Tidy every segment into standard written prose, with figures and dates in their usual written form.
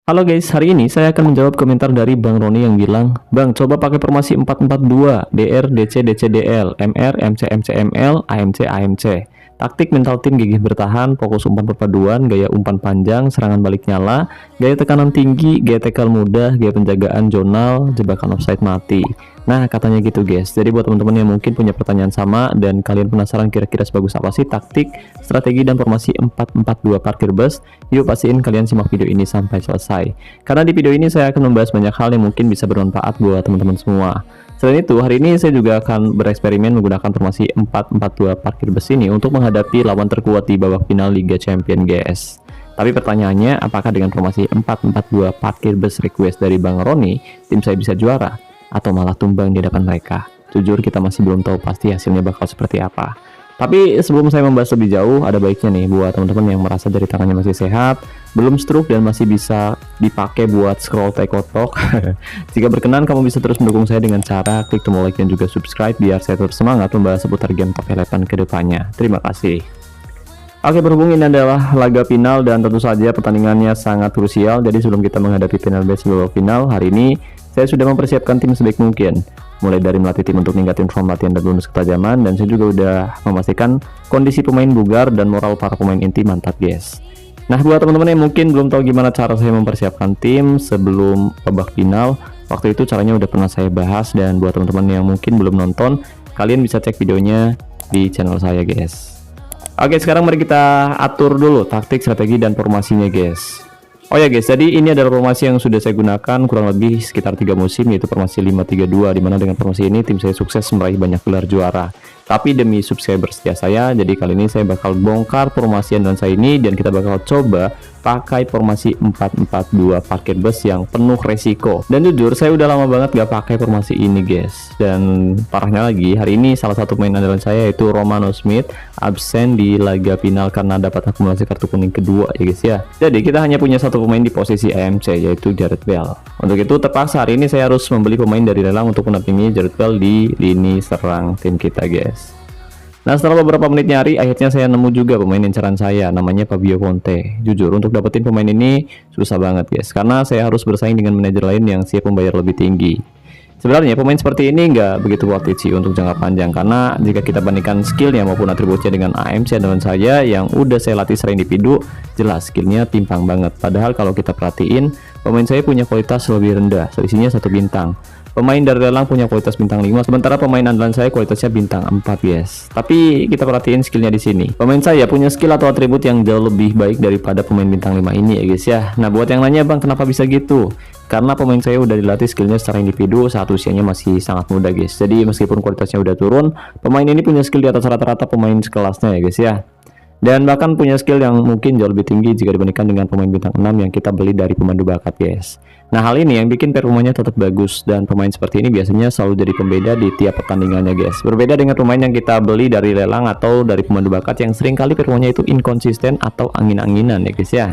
Halo guys, hari ini saya akan menjawab komentar dari Bang Roni yang bilang, Bang, coba pakai formasi 4-4-2, DR, DC, DC, DL, MR, MC, MC, ML, AMC, AMC. Taktik mental tim gigih bertahan, fokus umpan perpaduan, gaya umpan panjang, serangan balik nyala, gaya tekanan tinggi, gaya tackle mudah, gaya penjagaan zonal, jebakan offside mati. Nah, katanya gitu guys. Jadi buat teman-teman yang mungkin punya pertanyaan sama dan kalian penasaran kira-kira sebagus apa sih taktik, strategi dan formasi 4-4-2 parkir bus, yuk pastiin kalian simak video ini sampai selesai. Karena di video ini saya akan membahas banyak hal yang mungkin bisa bermanfaat buat teman-teman semua. Selain itu, hari ini saya juga akan bereksperimen menggunakan formasi 4-4-2 parkir bus ini untuk menghadapi lawan terkuat di babak final Liga Champions guys. Tapi pertanyaannya, apakah dengan formasi 4-4-2 parkir bus request dari Bang Roni, tim saya bisa juara? Atau malah tumbang di hadapan mereka? Jujur kita masih belum tahu pasti hasilnya bakal seperti apa. Tapi sebelum saya membahas lebih jauh, ada baiknya nih buat teman-teman yang merasa jari tangannya masih sehat, belum stroke dan masih bisa dipakai buat scroll tekotok. Jika berkenan, kamu bisa terus mendukung saya dengan cara klik tombol like dan juga subscribe biar saya tetap semangat membahas seputar game Top Eleven ke depannya. Terima kasih. Oke, berhubung ini adalah laga final dan tentu saja pertandingannya sangat krusial. Jadi sebelum kita menghadapi final batch babak final, hari ini saya sudah mempersiapkan tim sebaik mungkin. Mulai dari melatih tim untuk meningkatkan form latihan dan bonus ketajaman, dan saya juga udah memastikan kondisi pemain bugar dan moral para pemain inti mantap guys. Nah, buat teman-teman yang mungkin belum tahu gimana cara saya mempersiapkan tim sebelum babak final, waktu itu caranya udah pernah saya bahas, dan buat teman-teman yang mungkin belum nonton, kalian bisa cek videonya di channel saya guys. Oke, sekarang mari kita atur dulu taktik, strategi, dan formasinya guys. Oh ya guys, jadi ini adalah formasi yang sudah saya gunakan kurang lebih sekitar 3 musim, yaitu formasi 5-3-2, dimana dengan formasi ini tim saya sukses meraih banyak gelar juara. Tapi demi subscriber setia saya, jadi kali ini saya bakal bongkar formasi andalan saya ini, dan kita bakal coba pakai formasi 4-4-2 parkir bus yang penuh resiko. Dan jujur saya udah lama banget gak pakai formasi ini guys. Dan parahnya lagi, hari ini salah satu pemain andalan saya yaitu Romano Smith absen di laga final karena dapat akumulasi kartu kuning kedua ya guys ya. Jadi kita hanya punya satu pemain di posisi AMC, yaitu Gareth Bale. Untuk itu terpaksa hari ini saya harus membeli pemain dari lelang untuk mendampingi Gareth Bale di lini serang tim kita guys. Nah, setelah beberapa menit nyari, akhirnya saya nemu juga pemain incaran saya, namanya Fabio Conte. Jujur, untuk dapetin pemain ini susah banget guys, karena saya harus bersaing dengan manajer lain yang siap membayar lebih tinggi. Sebenarnya pemain seperti ini nggak begitu worth it sih untuk jangka panjang, karena jika kita bandingkan skillnya maupun atributnya dengan AMC andalan saya yang udah saya latih sering individu, jelas skillnya timpang banget. Padahal kalau kita perhatiin, pemain saya punya kualitas lebih rendah, selisihnya 1 bintang. Pemain dari lelang punya kualitas bintang 5, sementara pemain andalan saya kualitasnya bintang 4 guys. Tapi kita perhatiin skillnya di sini. Pemain saya punya skill atau atribut yang jauh lebih baik daripada pemain bintang 5 ini ya guys ya. Nah, buat yang nanya, Bang, kenapa bisa gitu? Karena pemain saya udah dilatih skillnya secara individu saat usianya masih sangat muda guys. Jadi meskipun kualitasnya udah turun, pemain ini punya skill di atas rata-rata pemain sekelasnya ya guys ya. Dan bahkan punya skill yang mungkin jauh lebih tinggi jika dibandingkan dengan pemain bintang 6 yang kita beli dari pemandu bakat guys. Nah, hal ini yang bikin performanya tetap bagus, dan pemain seperti ini biasanya selalu jadi pembeda di tiap pertandingannya guys. Berbeda dengan pemain yang kita beli dari lelang atau dari pemandu bakat yang seringkali performanya itu inkonsisten atau angin-anginan ya guys ya.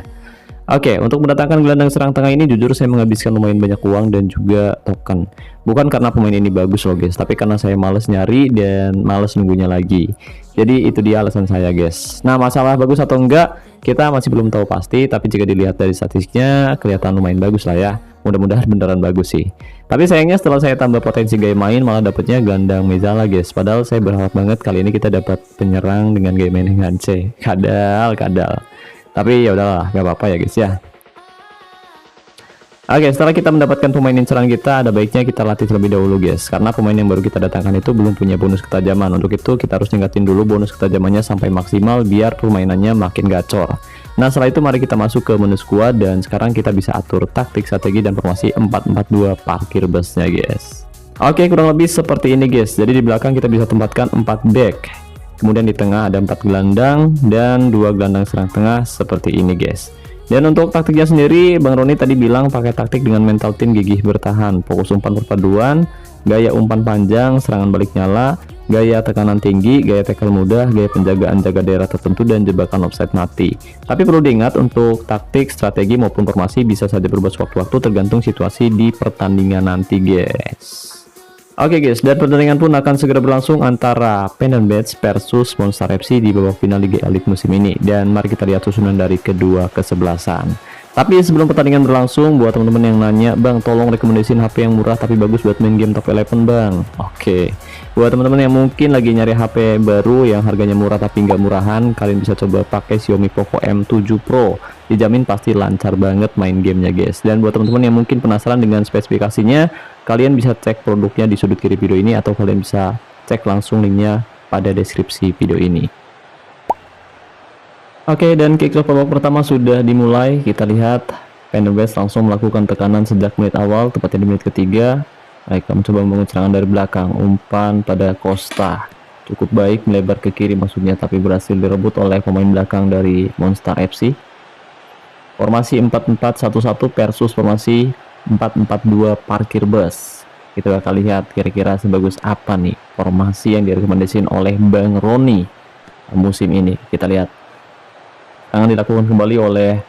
Oke, untuk mendatangkan gelandang serang tengah ini jujur saya menghabiskan lumayan banyak uang dan juga token. Bukan karena pemain ini bagus loh guys, tapi karena saya males nyari dan males nunggunya lagi. Jadi itu dia alasan saya guys. Nah, masalah bagus atau enggak kita masih belum tahu pasti, tapi jika dilihat dari statistiknya kelihatan lumayan bagus lah ya. Mudah-mudahan beneran bagus sih. Tapi sayangnya setelah saya tambah potensi gaya main malah dapatnya gelandang Mezzala guys. Padahal saya berharap banget kali ini kita dapat penyerang dengan gaya main dengan C. Kadal. Tapi ya udahlah, gak apa-apa ya guys ya. Oke, setelah kita mendapatkan pemain incaran kita, ada baiknya kita latih terlebih dahulu guys. Karena pemain yang baru kita datangkan itu belum punya bonus ketajaman. Untuk itu kita harus tingkatin dulu bonus ketajamannya sampai maksimal biar permainannya makin gacor. Nah, setelah itu mari kita masuk ke menu squad, dan sekarang kita bisa atur taktik, strategi, dan formasi 4-4-2 parkir busnya guys. Oke, kurang lebih seperti ini guys. Jadi di belakang kita bisa tempatkan 4 back. Kemudian di tengah ada 4 gelandang dan 2 gelandang serang tengah seperti ini guys. Dan untuk taktiknya sendiri, Bang Roni tadi bilang pakai taktik dengan mental tim gigih bertahan, fokus umpan perpaduan, gaya umpan panjang, serangan balik nyala, gaya tekanan tinggi, gaya tackle mudah, gaya penjagaan jaga daerah tertentu, dan jebakan offside mati. Tapi perlu diingat untuk taktik, strategi maupun formasi bisa saja berubah sewaktu-waktu tergantung situasi di pertandingan nanti guys. Oke guys, dan pertandingan pun akan segera berlangsung antara Fenerbahce versus Monster FC di babak final Liga Elite musim ini. Dan mari kita lihat susunan dari kedua kesebelasan. Tapi sebelum pertandingan berlangsung, buat teman-teman yang nanya, Bang, tolong rekomendasiin HP yang murah tapi bagus buat main game top 11, Bang. Oke. Buat teman-teman yang mungkin lagi nyari HP baru yang harganya murah tapi nggak murahan, kalian bisa coba pakai Xiaomi Poco M7 Pro. Dijamin pasti lancar banget main gamenya, guys. Dan buat teman-teman yang mungkin penasaran dengan spesifikasinya, kalian bisa cek produknya di sudut kiri video ini atau kalian bisa cek langsung linknya pada deskripsi video ini. Oke, dan kick-off babak pertama sudah dimulai. Kita lihat Fenerbahce langsung melakukan tekanan sejak menit awal, tepatnya di menit ketiga. Mereka mencoba membangun serangan dari belakang. Umpan pada Costa cukup baik, melebar ke kiri maksudnya, tapi berhasil direbut oleh pemain belakang dari Monster FC. Formasi 4-4-1-1 versus formasi 4-4-2 parkir bus. Kita bakal lihat kira-kira sebagus apa nih formasi yang direkomendasikan oleh Bang Roni musim ini. Kita lihat. Serangan dilakukan kembali oleh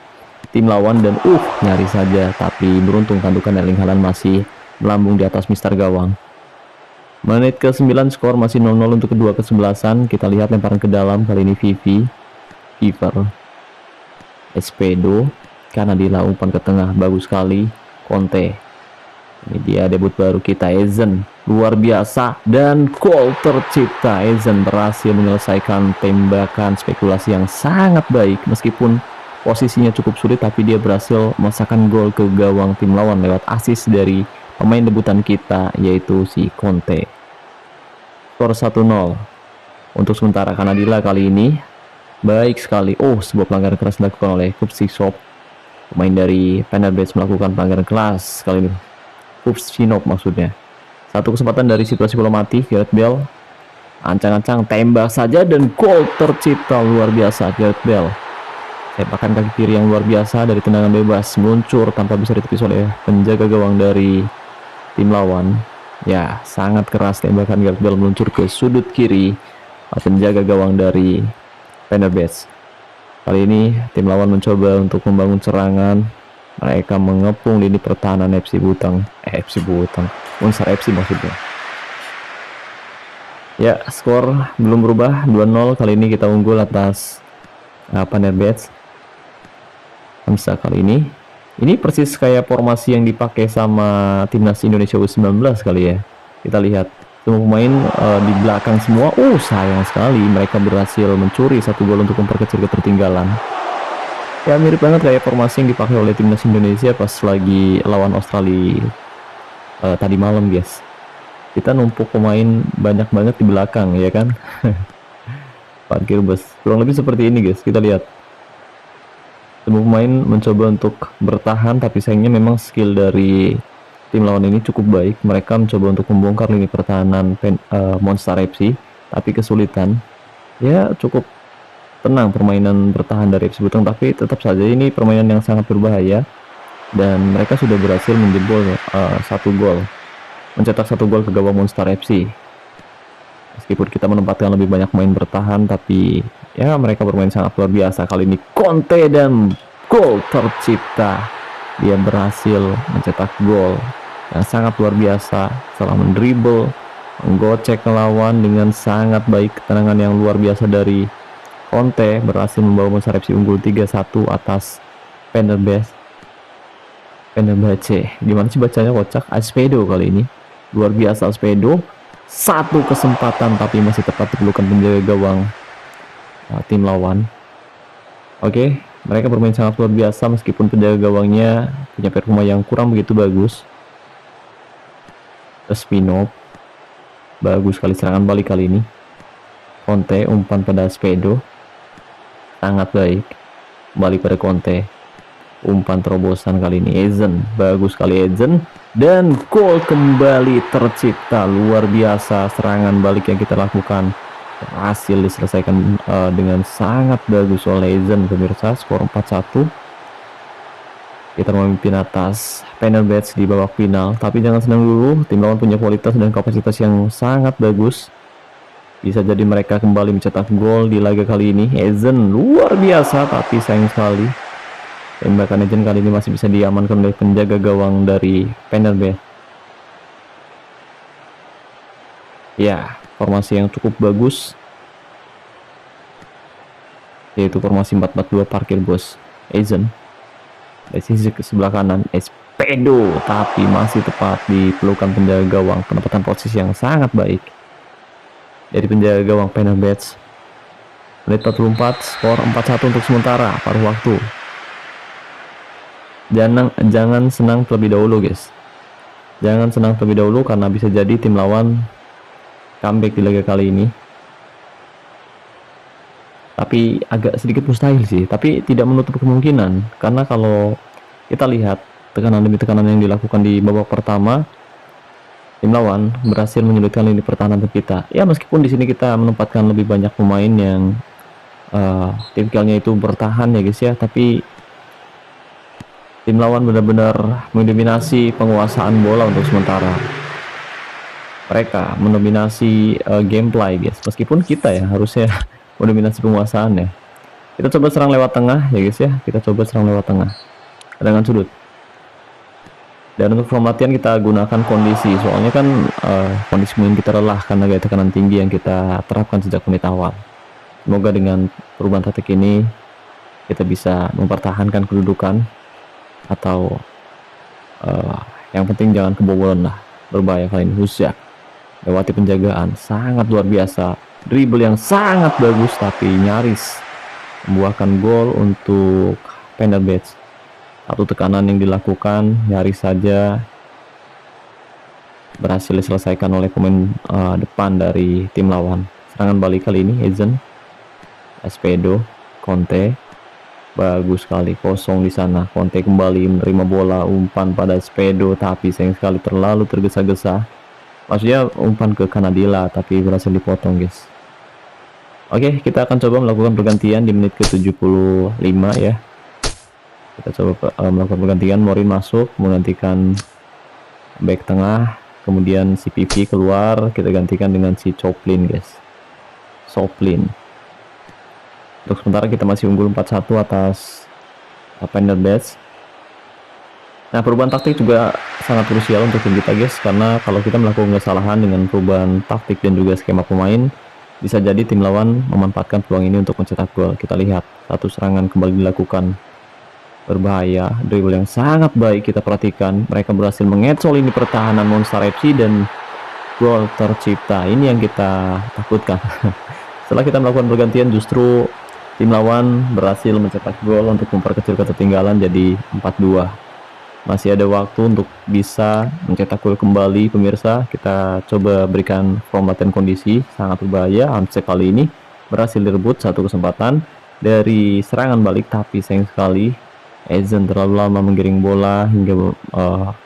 tim lawan dan nyaris saja, tapi beruntung tandukan Erling Haaland masih melambung di atas Mister Gawang. Menit ke-9 skor masih 0-0 untuk kedua kesebelasan. Kita lihat lemparan ke dalam, kali ini Viver Espedo Kanadila, umpan ke tengah bagus sekali. Conte, ini dia debut baru kita, Ezen, luar biasa, dan gol tercipta. Ezen berhasil menyelesaikan tembakan spekulasi yang sangat baik, meskipun posisinya cukup sulit, tapi dia berhasil memasakkan gol ke gawang tim lawan lewat assist dari pemain debutan kita, yaitu si Conte. Skor 1-0 untuk sementara. Kanadila kali ini baik sekali. Sebuah pelanggaran keras dilakukan oleh Kupsisop, pemain dari Fenerbahce melakukan pelanggaran keras kali ini. Kupsinov maksudnya. Satu kesempatan dari situasi bola mati, Gareth Bale ancang-ancang tembak saja dan gol tercipta, luar biasa. Gareth Bale tembakan kaki kiri yang luar biasa dari tendangan bebas, meluncur tanpa bisa ditepis oleh penjaga gawang dari tim lawan. Ya, sangat keras tembakan Gareth Bale meluncur ke sudut kiri penjaga gawang dari Fenerbahce. Kali ini tim lawan mencoba untuk membangun serangan. Mereka mengepung lini pertahanan FC Butang, Monster FC maksudnya. Ya, skor belum berubah, 2-0. Kali ini kita unggul atas Fenerbahce. Hamsa kali ini. Ini persis kayak formasi yang dipakai sama timnas Indonesia U19 kali ya. Kita lihat semua pemain di belakang semua. Sayang sekali mereka berhasil mencuri satu gol untuk memperkecil ketertinggalan. Ya, mirip banget kayak formasi yang dipakai oleh timnas Indonesia pas lagi lawan Australia tadi malam, guys. Kita numpuk pemain banyak banget di belakang, ya kan? Parkir bus. Kurang lebih seperti ini, guys. Kita lihat. Semua pemain mencoba untuk bertahan, tapi sayangnya memang skill dari tim lawan ini cukup baik. Mereka mencoba untuk membongkar lini pertahanan Monster FC, tapi kesulitan. Ya, cukup tenang permainan bertahan dari FC Butang, tapi tetap saja ini permainan yang sangat berbahaya dan mereka sudah berhasil menjebol mencetak satu gol ke gawang Monster FC. Meskipun kita menempatkan lebih banyak main bertahan, tapi ya mereka bermain sangat luar biasa. Kali ini Conte dan gol tercipta. Dia berhasil mencetak gol yang sangat luar biasa setelah mendribble, menggocek lawan dengan sangat baik. Tendangan yang luar biasa dari Conte berhasil membawa Monster FC unggul 3-1 atas Fenerbahce. Gimana sih bacanya, kocak. Espedo kali ini luar biasa. Espedo satu kesempatan tapi masih tepat dipelukan penjaga gawang tim lawan. Oke, mereka bermain sangat luar biasa meskipun penjaga gawangnya punya performa yang kurang begitu bagus. Spinov bagus sekali serangan balik kali ini. Conte, umpan pada Espedo sangat baik, kembali pada Conte, umpan terobosan kali ini Ezen, bagus sekali Ezen, dan gol kembali tercipta. Luar biasa serangan balik yang kita lakukan berhasil diselesaikan dengan sangat bagus oleh Ezen. Pemirsa, skor 4-1. Kita memimpin atas Fenerbahce di babak final, tapi jangan senang dulu, tim lawan punya kualitas dan kapasitas yang sangat bagus. Bisa jadi mereka kembali mencetak gol di laga kali ini. Ezen luar biasa, tapi sayang sekali tembakan Ezen kali ini masih bisa diamankan oleh penjaga gawang dari Fenerbahce. Ya, formasi yang cukup bagus, yaitu formasi 4-4-2 parkir bus. Ezen Dari sisi ke sebelah kanan Espedo, tapi masih tepat di pelukan penjaga gawang. Penempatan posisi yang sangat baik dari penjaga gawang Fenerbahce. Menit 44, skor 4-1 untuk sementara paruh waktu. Jangan senang terlebih dahulu guys. Jangan senang terlebih dahulu karena bisa jadi tim lawan comeback di laga kali ini. Tapi agak sedikit mustahil sih, tapi tidak menutup kemungkinan karena kalau kita lihat tekanan demi tekanan yang dilakukan di babak pertama, tim lawan berhasil menyulitkan lini pertahanan kita. Ya meskipun di sini kita menempatkan lebih banyak pemain yang tipikalnya itu bertahan ya guys ya, tapi tim lawan benar-benar mendominasi penguasaan bola untuk sementara. Mereka mendominasi gameplay guys, meskipun kita ya harusnya mendominasi penguasaannya. Kita coba serang lewat tengah ya guys ya, kita coba serang lewat tengah dengan sudut. Dan untuk form latihan kita gunakan kondisi, soalnya kan kondisi mungkin kita lelah karena gaya tekanan tinggi yang kita terapkan sejak menit awal. Semoga dengan perubahan taktik ini kita bisa mempertahankan kedudukan, atau yang penting jangan kebobolan lah. Berbahaya kali ini. Huzak lewati penjagaan sangat luar biasa, dribble yang sangat bagus tapi nyaris membuahkan gol untuk Fenerbahce. Satu tekanan yang dilakukan nyaris saja berhasil diselesaikan oleh pemain depan dari tim lawan. Serangan balik kali ini Ezen, Espedo, Conte. Bagus sekali, kosong di sana. Conte kembali menerima bola, umpan pada Espedo, tapi sayang sekali terlalu tergesa-gesa. Maksudnya umpan ke Kanadila, tapi berhasil dipotong guys. Oke, kita akan coba melakukan pergantian di menit ke-75 ya. Kita coba melakukan pergantian. Morin masuk menggantikan back tengah, kemudian si Pipi keluar, kita gantikan dengan si Coplin guys. Soplin. Untuk sementara kita masih unggul 4-1 atas Fenerbahce. Nah, perubahan taktik juga sangat krusial untuk tim kita guys, karena kalau kita melakukan kesalahan dengan perubahan taktik dan juga skema pemain, bisa jadi tim lawan memanfaatkan peluang ini untuk mencetak gol. Kita lihat satu serangan kembali dilakukan, berbahaya, dribble yang sangat baik. Kita perhatikan mereka berhasil mengecol ini pertahanan Monster FC dan gol tercipta. Ini yang kita takutkan. Setelah kita melakukan pergantian, justru tim lawan berhasil mencetak gol untuk memperkecil ketertinggalan jadi 4-2. Masih ada waktu untuk bisa mencetak gol kembali pemirsa. Kita coba berikan form latihan kondisi, sangat berbahaya. Hamzah kali ini berhasil direbut satu kesempatan dari serangan balik, tapi sayang sekali Ezen terlalu lama menggiring bola hingga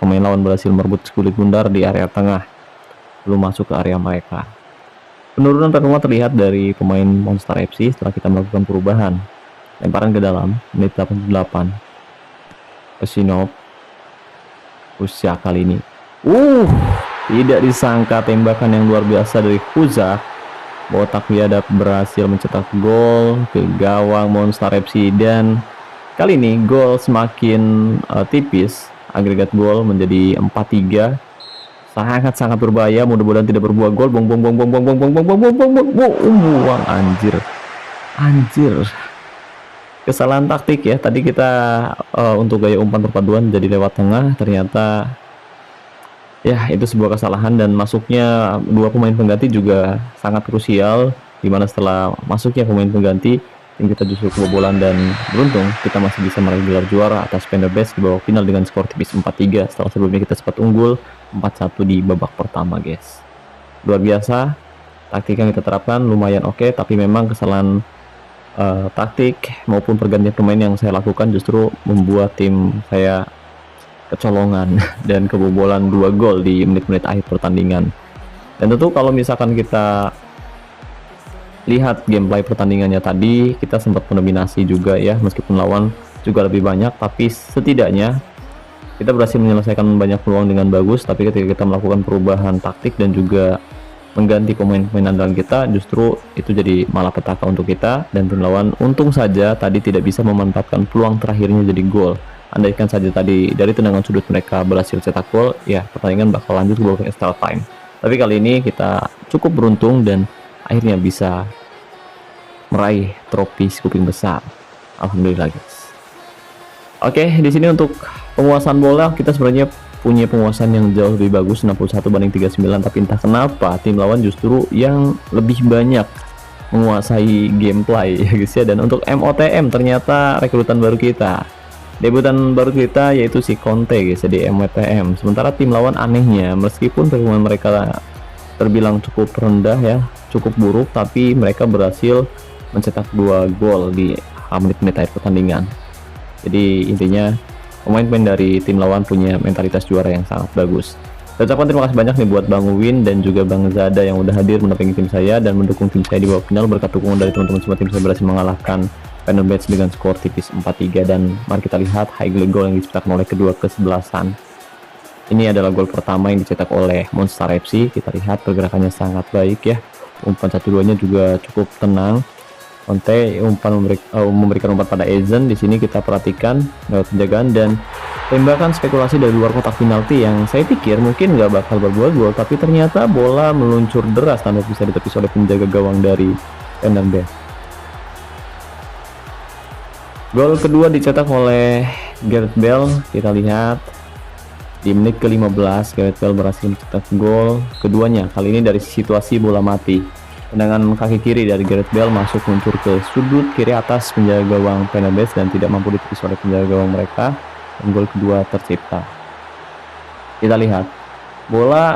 pemain lawan berhasil merebut sekulit bundar di area tengah, belum masuk ke area mereka. Penurunan performa terlihat dari pemain Monster FC setelah kita melakukan perubahan. Lemparan ke dalam, menit 88. Pesinov. Huzak kali ini. Tidak disangka tembakan yang luar biasa dari Huzak. Botak biadab berhasil mencetak gol ke gawang Monster FC, dan kali ini gol semakin tipis. Agregat gol menjadi 4-3. Sangat-sangat berbahaya, mudah-mudahan tidak berbuah gol. Buang, anjir. Kesalahan taktik ya. Tadi kita untuk gaya umpan perpaduan jadi lewat tengah, ternyata ya itu sebuah kesalahan. Dan masuknya dua pemain pengganti juga sangat krusial, dimana setelah masuknya pemain pengganti tim kita justru kebobolan, dan beruntung kita masih bisa meraih gelar juara atas Fenerbahce di babak final dengan skor tipis 4-3 setelah sebelumnya kita sempat unggul 4-1 di babak pertama guys. Luar biasa, taktik yang kita terapkan lumayan oke, tapi memang kesalahan taktik maupun pergantian pemain yang saya lakukan justru membuat tim saya kecolongan dan kebobolan 2 gol di menit-menit akhir pertandingan. Dan tentu kalau misalkan kita lihat gameplay pertandingannya tadi, kita sempat mendominasi juga ya, meskipun lawan juga lebih banyak, tapi setidaknya kita berhasil menyelesaikan banyak peluang dengan bagus. Tapi ketika kita melakukan perubahan taktik dan juga mengganti pemain-pemain andalan kita, justru itu jadi malapetaka untuk kita, dan tim lawan untung saja tadi tidak bisa memanfaatkan peluang terakhirnya jadi gol. Andaikan saja tadi dari tendangan sudut mereka berhasil cetak gol, ya pertandingan bakal lanjut ke babak extra time. Tapi kali ini kita cukup beruntung dan akhirnya bisa meraih trofi skuping besar. Alhamdulillah guys. Oke, di sini untuk penguasaan bola kita sebenarnya punya penguasaan yang jauh lebih bagus 61 banding 39, tapi entah kenapa tim lawan justru yang lebih banyak menguasai gameplay ya guys ya. Dan untuk MOTM ternyata rekrutan baru kita, debutan baru kita yaitu si Conte guys ya di MOTM. Sementara tim lawan anehnya meskipun performa mereka terbilang cukup rendah ya, cukup buruk, tapi mereka berhasil mencetak 2 gol di menit-menit akhir pertandingan. Jadi intinya pemain-pemain dari tim lawan punya mentalitas juara yang sangat bagus. Saya ucapkan terima kasih banyak nih buat Bang Win dan juga Bang Zada yang udah hadir mendampingi tim saya dan mendukung tim saya di babak final. Berkat dukungan dari teman-teman semua, tim saya berhasil mengalahkan Fenerbahce dengan skor tipis 4-3. Dan mari kita lihat highlight gol yang diciptakan oleh kedua kesebelasan. Ini adalah gol pertama yang dicetak oleh Monster FC. Kita lihat pergerakannya sangat baik ya. Umpan 1-2-nya juga cukup tenang. Conte memberikan umpan pada Ezen. Di sini kita perhatikan lewat penjagaan dan tembakan spekulasi dari luar kotak penalti yang saya pikir mungkin nggak bakal berbuat gol, tapi ternyata bola meluncur deras tanpa bisa ditepis oleh penjaga gawang dari Fenerbahce. Gol kedua dicetak oleh Gareth Bale. Kita lihat di menit ke-15 Gareth Bale berhasil mencetak gol keduanya, kali ini dari situasi bola mati. Tendangan kaki kiri dari Gareth Bale masuk meluncur ke sudut kiri atas penjaga gawang Fenerbahce dan tidak mampu ditepis oleh penjaga gawang mereka. Dan gol kedua tercipta. Kita lihat bola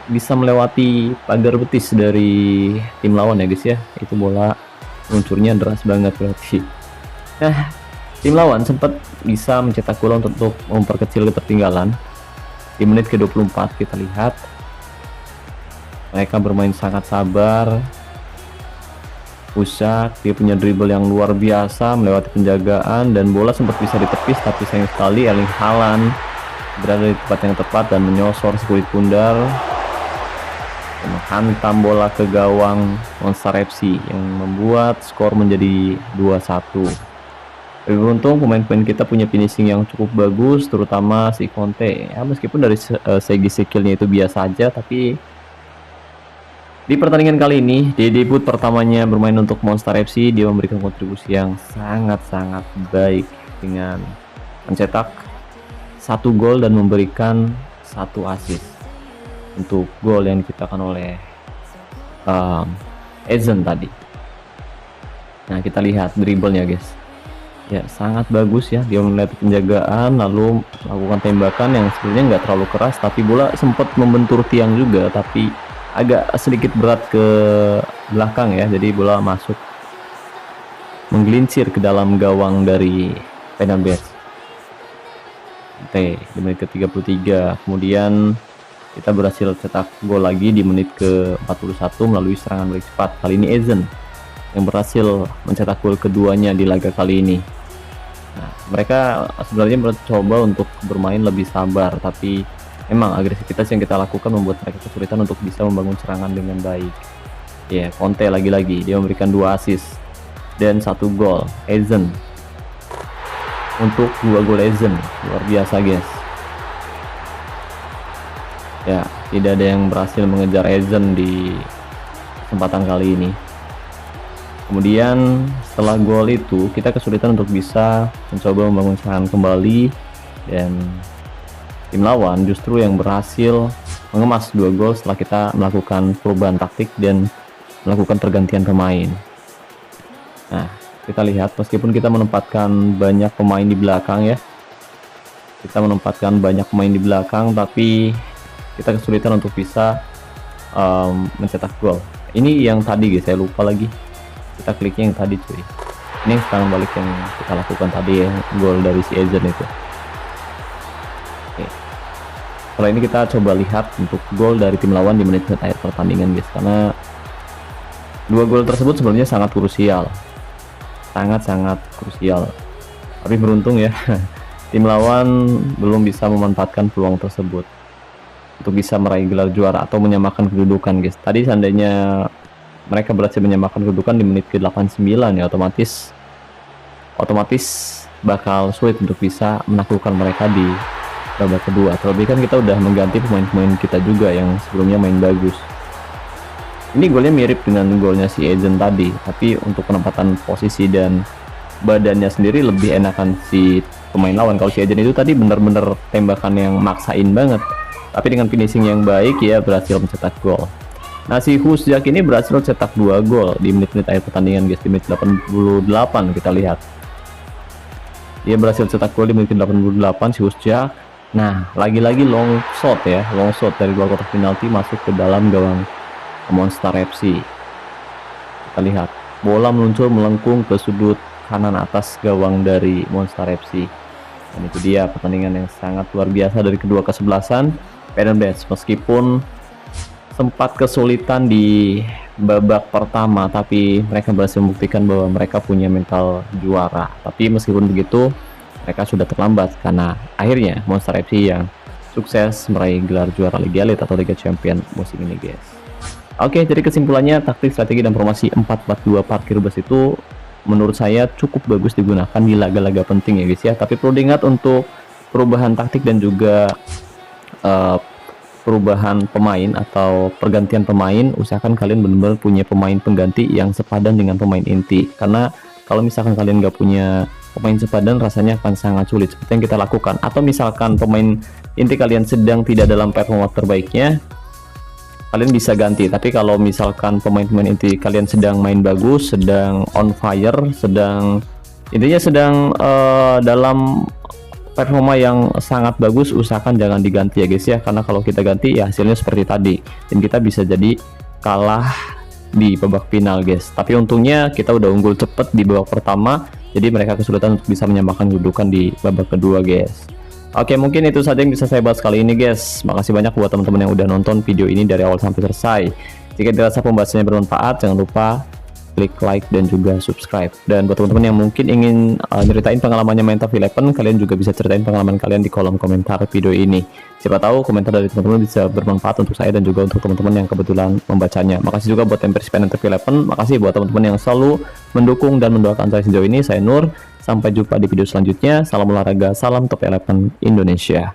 bisa melewati pagar betis dari tim lawan ya guys ya. Itu bola luncurnya deras banget berarti. Nah, tim lawan sempat bisa mencetak gol untuk memperkecil ketertinggalan. Di menit ke-24 kita lihat mereka bermain sangat sabar. Usak, dia punya dribble yang luar biasa melewati penjagaan dan bola sempat bisa ditepis, tapi sayang sekali Erling Haaland berada di tempat yang tepat dan menyosor sekulit pundar dan menghantam bola ke gawang Monster FC yang membuat skor menjadi 2-1. Lebih beruntung pemain-pemain kita punya finishing yang cukup bagus, terutama si Conte ya, meskipun dari segi skillnya itu biasa aja, tapi di pertandingan kali ini, di debut pertamanya bermain untuk Monster FC, dia memberikan kontribusi yang sangat-sangat baik dengan mencetak 1 gol dan memberikan 1 assist untuk gol yang diciptakan oleh Ezen tadi. Nah, kita lihat dribblenya guys. Ya, sangat bagus ya, dia melihat penjagaan lalu melakukan tembakan yang sebenarnya nggak terlalu keras, tapi bola sempat membentur tiang juga, tapi agak sedikit berat ke belakang ya, jadi bola masuk menggelincir ke dalam gawang dari Fenerbahce. Di menit ke-33 kemudian kita berhasil cetak gol lagi di menit ke-41 melalui serangan balik cepat. Kali ini Ezen yang berhasil mencetak gol keduanya di laga kali ini. Nah, mereka sebenarnya mencoba untuk bermain lebih sabar, tapi memang agresivitas yang kita lakukan membuat mereka kesulitan untuk bisa membangun serangan dengan baik. Ya, Conte lagi-lagi dia memberikan 2 assist dan 1 gol. Ezen untuk 2 gol Ezen, luar biasa guys. Ya, tidak ada yang berhasil mengejar Ezen di kesempatan kali ini. Kemudian setelah gol itu kita kesulitan untuk bisa mencoba membangun serangan kembali dan tim lawan justru yang berhasil mengemas 2 gol setelah kita melakukan perubahan taktik dan melakukan pergantian pemain. Nah, kita lihat meskipun kita menempatkan banyak pemain di belakang ya, tapi kita kesulitan untuk bisa mencetak gol. Ini yang tadi guys, saya lupa lagi, kita kliknya yang tadi cuy. Ini yang sekarang balik yang kita lakukan tadi ya, gol dari si Ezen itu. Setelah ini kita coba lihat untuk gol dari tim lawan di menit-menit akhir pertandingan guys, karena 2 gol tersebut sebenarnya sangat krusial, sangat krusial. Tapi beruntung ya, tim lawan belum bisa memanfaatkan peluang tersebut untuk bisa meraih gelar juara atau menyamakan kedudukan guys. Tadi seandainya mereka berhasil menyamakan kedudukan di menit ke-89 ya, otomatis bakal sulit untuk bisa menaklukkan mereka di babak kedua. Terlebih kan kita udah mengganti pemain-pemain kita juga yang sebelumnya main bagus. Ini golnya mirip dengan golnya si Ezen tadi, tapi untuk penempatan posisi dan badannya sendiri lebih enakan si pemain lawan. Kalau si Ejen itu tadi bener-bener tembakan yang maksain banget, tapi dengan finishing yang baik ya berhasil mencetak gol. Nah, si Husjak ini berhasil cetak 2 gol di menit-menit akhir pertandingan guys. Di menit 88 kita lihat dia berhasil cetak gol di menit 88 si Husjak. Nah, lagi-lagi long shot ya, long shot dari luar kotak penalti masuk ke dalam gawang Monster FC. Kita lihat bola meluncur melengkung ke sudut kanan atas gawang dari Monster FC. Dan itu dia pertandingan yang sangat luar biasa dari kedua kesebelasan Fenerbahce. Meskipun sempat kesulitan di babak pertama, tapi mereka berhasil membuktikan bahwa mereka punya mental juara. Tapi meskipun begitu, mereka sudah terlambat karena akhirnya Monster FC yang sukses meraih gelar juara Liga Elite atau Liga Champion musim ini guys. Oke, jadi kesimpulannya taktik, strategi, dan formasi 4-4-2 parkir bus itu menurut saya cukup bagus digunakan di laga-laga penting ya guys ya. Tapi perlu diingat untuk perubahan taktik dan juga perubahan pemain atau pergantian pemain, usahakan kalian benar-benar punya pemain pengganti yang sepadan dengan pemain inti, karena kalau misalkan kalian nggak punya pemain sepadan rasanya akan sangat sulit seperti yang kita lakukan. Atau misalkan pemain inti kalian sedang tidak dalam performa terbaiknya, kalian bisa ganti. Tapi kalau misalkan pemain-pemain inti kalian sedang main bagus, sedang on fire, sedang intinya sedang dalam performa yang sangat bagus, usahakan jangan diganti ya guys ya, karena kalau kita ganti ya hasilnya seperti tadi dan kita bisa jadi kalah di babak final guys. Tapi untungnya kita udah unggul cepet di babak pertama, jadi mereka kesulitan untuk bisa menyamakan kedudukan di babak kedua guys. Oke, mungkin itu saja yang bisa saya bahas kali ini guys. Makasih banyak buat teman-teman yang udah nonton video ini dari awal sampai selesai. Jika dirasa pembahasannya bermanfaat, jangan lupa klik like dan juga subscribe. Dan buat teman-teman yang mungkin ingin nyeritain pengalamannya main Top 11, kalian juga bisa ceritain pengalaman kalian di kolom komentar video ini. Siapa tahu komentar dari teman-teman bisa bermanfaat untuk saya dan juga untuk teman-teman yang kebetulan membacanya. Makasih juga buat yang partisipan Top 11. Makasih buat teman-teman yang selalu mendukung dan mendoakan saya sejauh ini. Saya Nur. Sampai jumpa di video selanjutnya. Salam olahraga, salam Top 11 Indonesia.